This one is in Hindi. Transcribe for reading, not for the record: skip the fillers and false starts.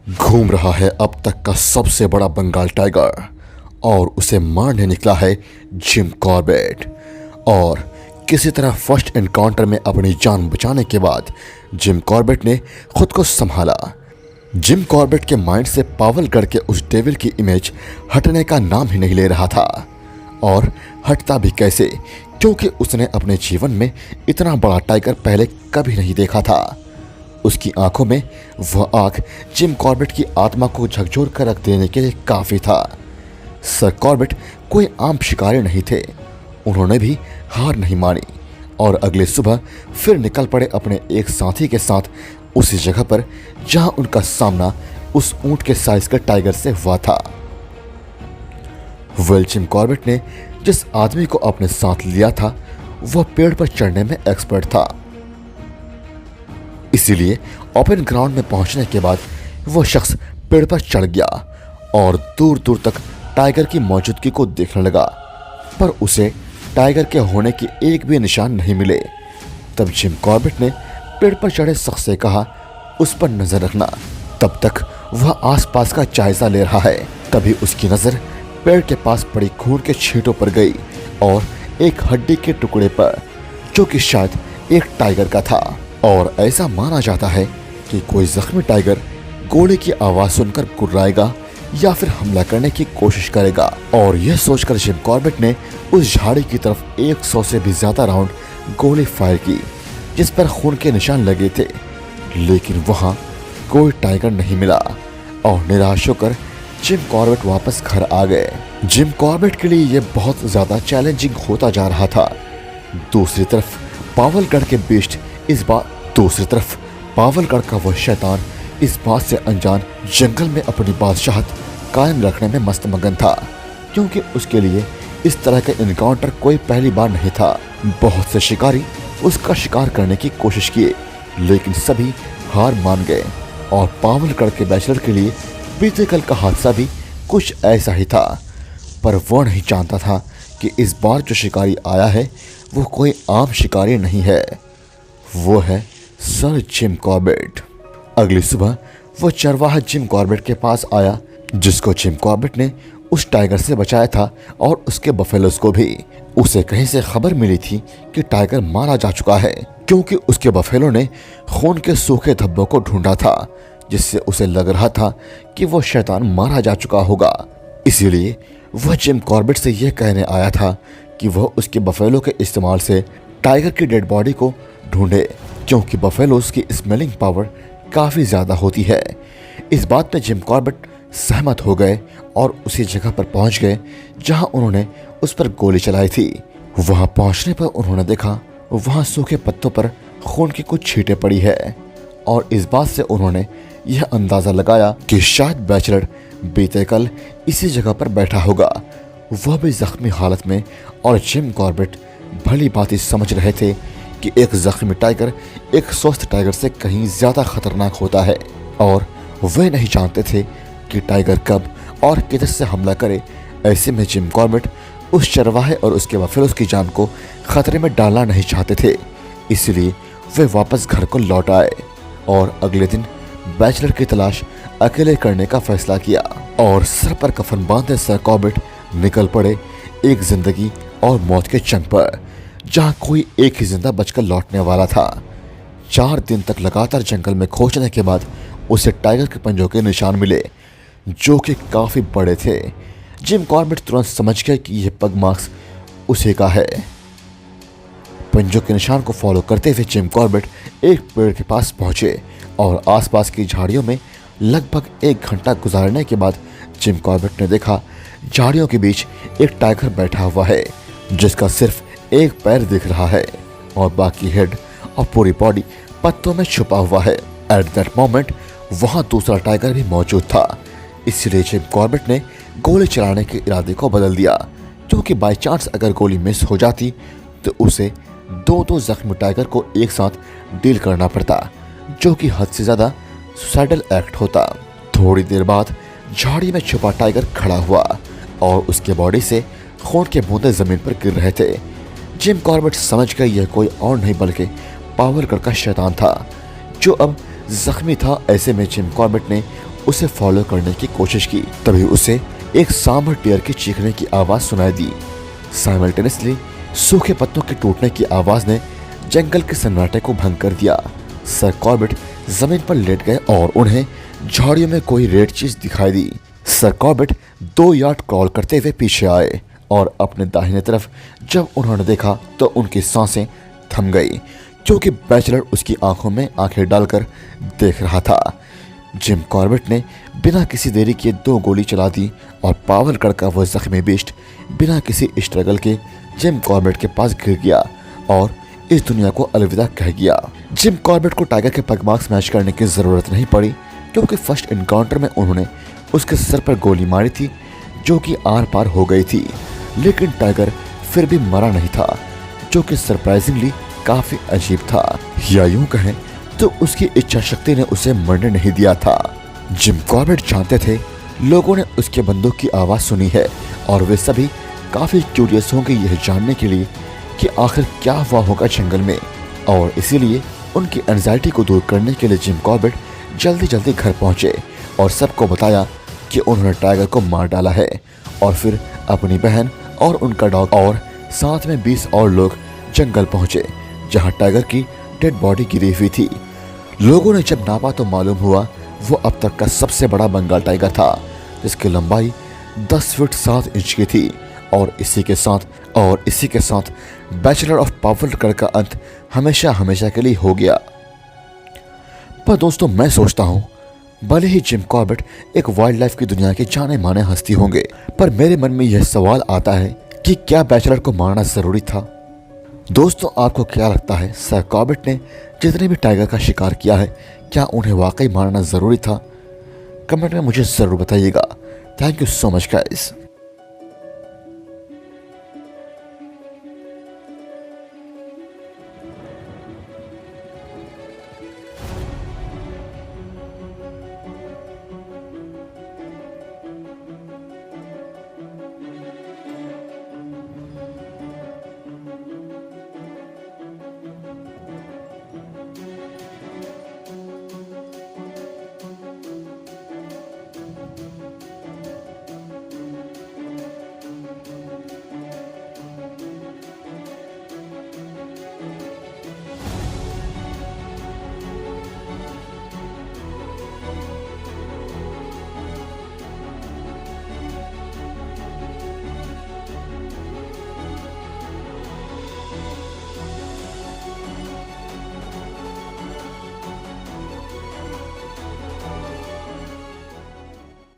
घूम रहा है अब तक का सबसे बड़ा बंगाल टाइगर और उसे मारने निकला है जिम कॉर्बेट। और किसी तरह फर्स्ट एनकाउंटर में अपनी जान बचाने के बाद जिम कॉर्बेट ने खुद को संभाला। जिम कॉर्बेट के माइंड से पावलगढ़ के उस डेविल की इमेज हटने का नाम ही नहीं ले रहा था। और हटता भी कैसे, क्योंकि उसने अपने जीवन में इतना बड़ा टाइगर पहले कभी नहीं देखा था। उसकी आंखों में वह आग जिम कॉर्बेट की आत्मा को झकझोर कर रख देने के लिए काफ़ी था। सर कॉर्बेट कोई आम शिकारी नहीं थे। उन्होंने भी हार नहीं मानी और अगले सुबह फिर निकल पड़े अपने एक साथी के साथ उसी जगह पर जहां उनका सामना उस ऊंट के साइज के टाइगर से हुआ था। जिम कॉर्बेट ने जिस आदमी को अपने साथ लिया था वह पेड़ पर चढ़ने में एक्सपर्ट था। इसीलिए ओपन ग्राउंड में पहुंचने के बाद वह शख्स पेड़ पर चढ़ गया और दूर दूर तक टाइगर की मौजूदगी को देखने लगा, पर उसे टाइगर के होने की एक भी निशान नहीं मिले। तब जिम कॉर्बेट ने पेड़ पर चढ़े शख्स से कहा, उस पर नजर रखना। तब तक वह आसपास का जायजा ले रहा है। तभी उसकी नजर पेड़ के पास पड़ी खून के छींटों पर गई और एक हड्डी के टुकड़े पर, जो कि शायद एक टाइगर का था। और ऐसा माना जाता है कि कोई जख्मी टाइगर गोली की आवाज सुनकर गुर्राएगा या फिर हमला करने की कोशिश करेगा। और यह सोचकर जिम कॉर्बेट ने उस झाड़ी की तरफ 100 से भी ज्यादा राउंड गोली फायर की, जिस पर खून के निशान लगे थे, लेकिन वहां कोई टाइगर नहीं मिला। और निराश होकर जिम कॉर्बेट वापस घर आ गए। जिम कॉर्बेट के लिए यह बहुत ज्यादा चैलेंजिंग होता जा रहा था। दूसरी तरफ पावलगढ़ का वह शैतान इस बात से अनजान जंगल में अपनी बादशाहत कायम रखने में मस्त मगन था, क्योंकि उसके लिए इस तरह का इनकाउंटर कोई पहली बार नहीं था। बहुत से शिकारी उसका शिकार करने की कोशिश किए, लेकिन सभी हार मान गए। और पावलगढ़ के बैचलर के लिए बीते कल का हादसा भी कुछ ऐसा ही था। पर वो नहीं जानता था कि इस बार जो शिकारी आया है वो कोई आम शिकारी नहीं है, वो है सर जिम कॉर्बेट। अगली सुबह वो चरवाहा जिम कॉर्बेट के पास आया, जिसको जिम कॉर्बेट ने उस टाइगर से बचाया था और उसके बफेलोज को भी। उसे कहीं से खबर मिली थी कि टाइगर मारा जा चुका है, क्योंकि उसके बफेलो ने खून के सूखे धब्बों को ढूंढा था, जिससे उसे लग रहा था कि वो शैतान मारा जा चुका होगा। इसीलिए वह जिम कॉर्बेट से यह कहने आया था कि वह उसके बफेलो के इस्तेमाल से टाइगर की डेड बॉडी को ढूंढे, क्योंकि बफेलोज की स्मेलिंग पावर काफ़ी ज़्यादा होती है। इस बात में जिम कॉर्बेट सहमत हो गए और उसी जगह पर पहुंच गए जहां उन्होंने उस पर गोली चलाई थी। वहां पहुंचने पर उन्होंने देखा वहां सूखे पत्तों पर खून की कुछ छींटें पड़ी है, और इस बात से उन्होंने यह अंदाज़ा लगाया कि शायद बैचलर बीते कल इसी जगह पर बैठा होगा, वह भी जख्मी हालत में। और जिम कॉर्बेट भली भांति समझ रहे थे कि एक जख्मी टाइगर एक स्वस्थ टाइगर से कहीं ज़्यादा खतरनाक होता है, और वे नहीं जानते थे कि टाइगर कब और किधर से हमला करे। ऐसे में जिम कॉर्बेट उस चरवाहे और उसके बफेलोज की जान को खतरे में डालना नहीं चाहते थे। इसलिए वे वापस घर को लौट आए और अगले दिन बैचलर की तलाश अकेले करने का फैसला किया। और सर पर कफन बांधे सर कॉर्बेट निकल पड़े एक जिंदगी और मौत के जंग पर, जहां कोई एक ही जिंदा बचकर लौटने वाला था। 4 दिन तक लगातार जंगल में खोजने के बाद उसे टाइगर के पंजों के निशान मिले, जो कि काफी बड़े थे। जिम कॉर्बेट तुरंत समझ गया कि यह पग मार्क्स उसी का है। पंजों के निशान को फॉलो करते हुए जिम कॉर्बेट एक पेड़ के पास पहुंचे और आसपास की झाड़ियों में लगभग 1 घंटा गुजारने के बाद जिम कॉर्बेट ने देखा झाड़ियों के बीच एक टाइगर बैठा हुआ है, जिसका सिर्फ एक पैर दिख रहा है और बाकी हेड और पूरी बॉडी पत्तों में छुपा हुआ है। एट दैट मोमेंट वहां दूसरा टाइगर भी मौजूद था। इसलिए जिम कॉर्बेट ने गोली चलाने के इरादे को बदल दिया, क्योंकि बाय चांस अगर गोली मिस हो जाती तो उसे दो जख्मी टाइगर को एक साथ डील करना पड़ता, जो कि हद से ज़्यादा सुसाइडल एक्ट होता। थोड़ी देर बाद झाड़ी में छुपा टाइगर खड़ा हुआ और उसके बॉडी से खून के बूंदे जमीन पर गिर रहे थे। जिम कॉर्बेट समझ गए यह कोई और नहीं बल्कि पावलगढ़ का शैतान था, जो अब जख्मी था। ऐसे में जिम कॉर्बेट ने उसे फॉलो करने की कोशिश की। तभी उसे एक सांभर डियर के चीखने की आवाज सुनाई दी। साइमल्टेनियसली सूखे पत्तों के टूटने की आवाज ने जंगल के सन्नाटे को भंग कर दिया। सर कॉर्बेट जमीन पर लेट गए और उन्हें झाड़ियों में कोई रेड चीज दिखाई दी। सर कॉर्बेट 2 यार्ड क्रॉल करते हुए पीछे आए और अपने दाहिने तरफ जब उन्होंने देखा तो उनकी सांसें थम गई, क्योंकि बैचलर उसकी आंखों में आंखें डालकर देख रहा था। जिम कॉर्बेट ने बिना किसी देरी किए 2 गोली चला दी और पावरगढ़ का वह जख्मी बीस्ट बिना किसी स्ट्रगल के जिम कॉर्बेट के पास गिर गया और इस दुनिया को अलविदा कह गया। जिम कॉर्बेट को टाइगर के पगमार्क स्मैश करने की जरूरत नहीं पड़ी, क्योंकि फर्स्ट इनकाउंटर में उन्होंने उसके सर पर गोली मारी थी जो कि आर पार हो गई थी। लेकिन टाइगर फिर भी मरा नहीं था, जो कि सरप्राइजिंगली काफी अजीब था, या यूं कहें तो उसकी इच्छा शक्ति ने उसे मरने नहीं दिया था। जिम कॉर्बेट जानते थे लोगों ने उसके बंदूक की आवाज सुनी है और वे सभी काफी क्यूरियस होंगे यह जानने के लिए कि आखिर क्या हुआ होगा जंगल में, और इसीलिए उनकी एंजाइटी को दूर करने के लिए जिम कॉर्बेट जल्दी जल्दी घर पहुंचे और सबको बताया कि उन्होंने टाइगर को मार डाला है, और फिर अपनी बहन और उनका डॉग और साथ में 20 और लोग जंगल पहुंचे जहां टाइगर की डेड बॉडी गिरी हुई थी। लोगों ने जब नापा तो मालूम हुआ वो अब तक का सबसे बड़ा बंगाल टाइगर था, जिसकी लंबाई 10 फीट 7 इंच की थी। और इसी के साथ बैचलर ऑफ पावरगढ़ का अंत हमेशा हमेशा के लिए हो गया। पर दोस्तों, मैं सोचता हूँ भले ही जिम कॉर्बेट एक वाइल्ड लाइफ की दुनिया के जाने माने हस्ती होंगे, पर मेरे मन में यह सवाल आता है कि क्या बैचलर को मारना जरूरी था। दोस्तों, आपको क्या लगता है, सर कॉर्बेट ने जितने भी टाइगर का शिकार किया है क्या उन्हें वाकई मारना जरूरी था? कमेंट में मुझे जरूर बताइएगा। Thank you so much guys.